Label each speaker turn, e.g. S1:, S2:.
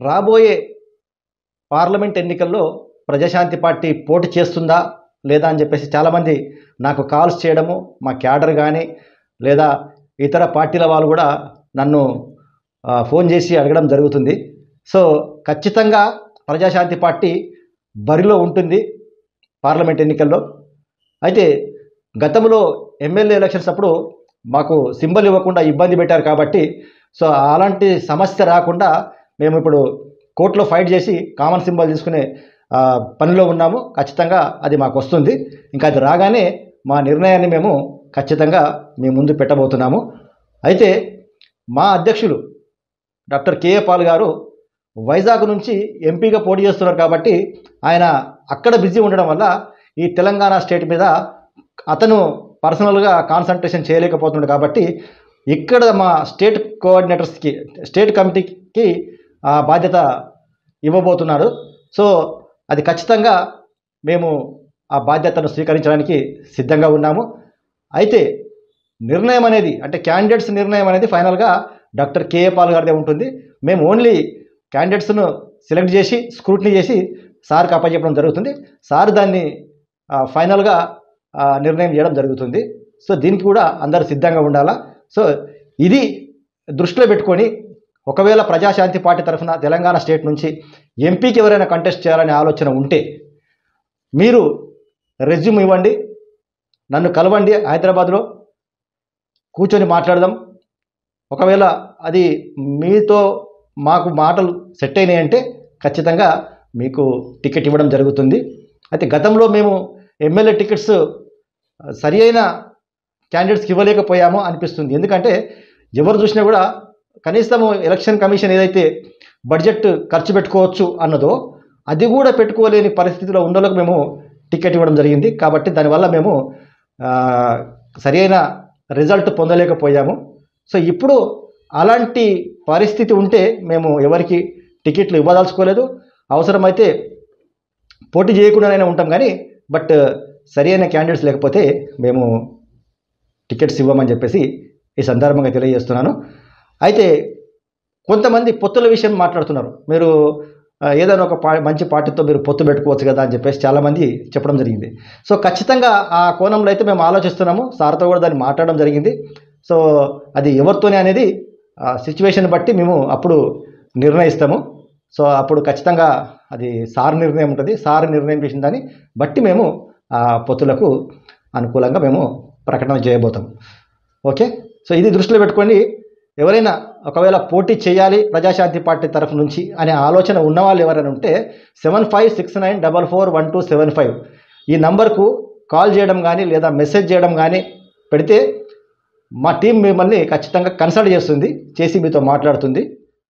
S1: రాబోయే పార్లమెంట్ ఎన్నికల్లో ప్రజాశాంతి పార్టీ పోటీ చేస్తుందా లేదా అని చెప్పేసి చాలామంది నాకు కాల్స్ చేయడము, మా క్యాడర్ కానీ లేదా ఇతర పార్టీల వాళ్ళు కూడా నన్ను ఫోన్ చేసి అడగడం జరుగుతుంది. సో ఖచ్చితంగా ప్రజాశాంతి పార్టీ బరిలో ఉంటుంది పార్లమెంట్ ఎన్నికల్లో. అయితే గతంలో ఎమ్మెల్యే ఎలక్షన్స్ అప్పుడు మాకు సింబల్ ఇవ్వకుండా ఇబ్బంది పెట్టారు కాబట్టి సో అలాంటి సమస్య రాకుండా మేము ఇప్పుడు కోర్టులో ఫైట్ చేసి కామన్ సింబల్ తీసుకునే పనిలో ఉన్నాము. ఖచ్చితంగా అది మాకు వస్తుంది. ఇంకా అది రాగానే మా నిర్ణయాన్ని మేము ఖచ్చితంగా మీ ముందు పెట్టబోతున్నాము. అయితే మా అధ్యక్షులు డాక్టర్ కేఏ పాల్ గారు వైజాగ్ నుంచి ఎంపీగా పోటీ చేస్తున్నారు కాబట్టి ఆయన అక్కడ బిజీ ఉండడం వల్ల ఈ తెలంగాణ స్టేట్ మీద అతను పర్సనల్గా కాన్సన్ట్రేషన్ చేయలేకపోతున్నాడు కాబట్టి ఇక్కడ మా స్టేట్ కోఆర్డినేటర్స్కి, స్టేట్ కమిటీకి ఆ బాధ్యత ఇవ్వబోతున్నారు. సో అది ఖచ్చితంగా మేము ఆ బాధ్యతను స్వీకరించడానికి సిద్ధంగా ఉన్నాము. అయితే నిర్ణయం అనేది అంటే క్యాండిడేట్స్ నిర్ణయం అనేది ఫైనల్గా డాక్టర్ కేఏ పాల్ గారిదే ఉంటుంది. మేము ఓన్లీ క్యాండిడేట్స్ను సెలెక్ట్ చేసి స్క్రూటినీ చేసి సార్కి అప్పచెప్పడం జరుగుతుంది. సార్ దాన్ని ఫైనల్గా నిర్ణయం చేయడం జరుగుతుంది. సో దీనికి కూడా అందరూ సిద్ధంగా ఉండాలా. సో ఇది దృష్టిలో పెట్టుకొని ఒకవేళ ప్రజాశాంతి పార్టీ తరఫున తెలంగాణ స్టేట్ నుంచి ఎంపీకి ఎవరైనా కంటెస్ట్ చేయాలనే ఆలోచన ఉంటే మీరు రెజ్యూమ్ ఇవ్వండి, నన్ను కలవండి, హైదరాబాద్లో కూర్చొని మాట్లాడదాం. ఒకవేళ అది మీతో మాకు మాటలు సెట్ అయినాయంటే ఖచ్చితంగా మీకు టికెట్ ఇవ్వడం జరుగుతుంది. అయితే గతంలో మేము ఎమ్మెల్యే టికెట్స్ సరి అయిన క్యాండిడేట్స్కి ఇవ్వలేకపోయామో అనిపిస్తుంది. ఎందుకంటే ఎవరు చూసినా కూడా కనీసము ఎలక్షన్ కమిషన్ ఏదైతే బడ్జెట్ ఖర్చు పెట్టుకోవచ్చు అన్నదో అది కూడా పెట్టుకోలేని పరిస్థితిలో ఉండలకు మేము టికెట్ ఇవ్వడం జరిగింది. కాబట్టి దానివల్ల మేము సరైన రిజల్ట్ పొందలేకపోయాము. సో ఇప్పుడు అలాంటి పరిస్థితి ఉంటే మేము ఎవరికి టికెట్లు ఇవ్వదలుచుకోలేదు. అవసరమైతే పోటీ చేయకుండానే ఉంటాం కానీ బట్ సరైన క్యాండిడేట్స్ లేకపోతే మేము టికెట్స్ ఇవ్వమని చెప్పేసి ఈ సందర్భంగా తెలియజేస్తున్నాను. అయితే కొంతమంది పొత్తుల విషయం మాట్లాడుతున్నారు. మీరు ఏదైనా ఒక మంచి పార్టీతో మీరు పొత్తు పెట్టుకోవచ్చు కదా అని చెప్పేసి చాలామంది చెప్పడం జరిగింది. సో ఖచ్చితంగా ఆ కోణంలో అయితే మేము ఆలోచిస్తున్నాము. సార్తో కూడా దాన్ని మాట్లాడడం జరిగింది. సో అది ఎవరితోనే అనేది సిచ్యువేషన్ బట్టి మేము అప్పుడు నిర్ణయిస్తాము. సో అప్పుడు ఖచ్చితంగా అది సార్ నిర్ణయం ఉంటుంది. సార్ నిర్ణయం చేసిన దాన్ని బట్టి మేము ఆ పొత్తులకు అనుకూలంగా మేము ప్రకటన చేయబోతాం. ఓకే. సో ఇది దృష్టిలో పెట్టుకోండి. ఎవరైనా ఒకవేళ పోటీ చేయాలి ప్రజాశాంతి పార్టీ తరఫు నుంచి అనే ఆలోచన ఉన్నవాళ్ళు ఎవరైనా ఉంటే 7569441275 ఈ నంబర్కు కాల్ చేయడం కానీ లేదా మెసేజ్ చేయడం కానీ పెడితే మా టీం మిమ్మల్ని ఖచ్చితంగా కన్సల్ట్ చేస్తుంది, చేసి మీతో మాట్లాడుతుంది.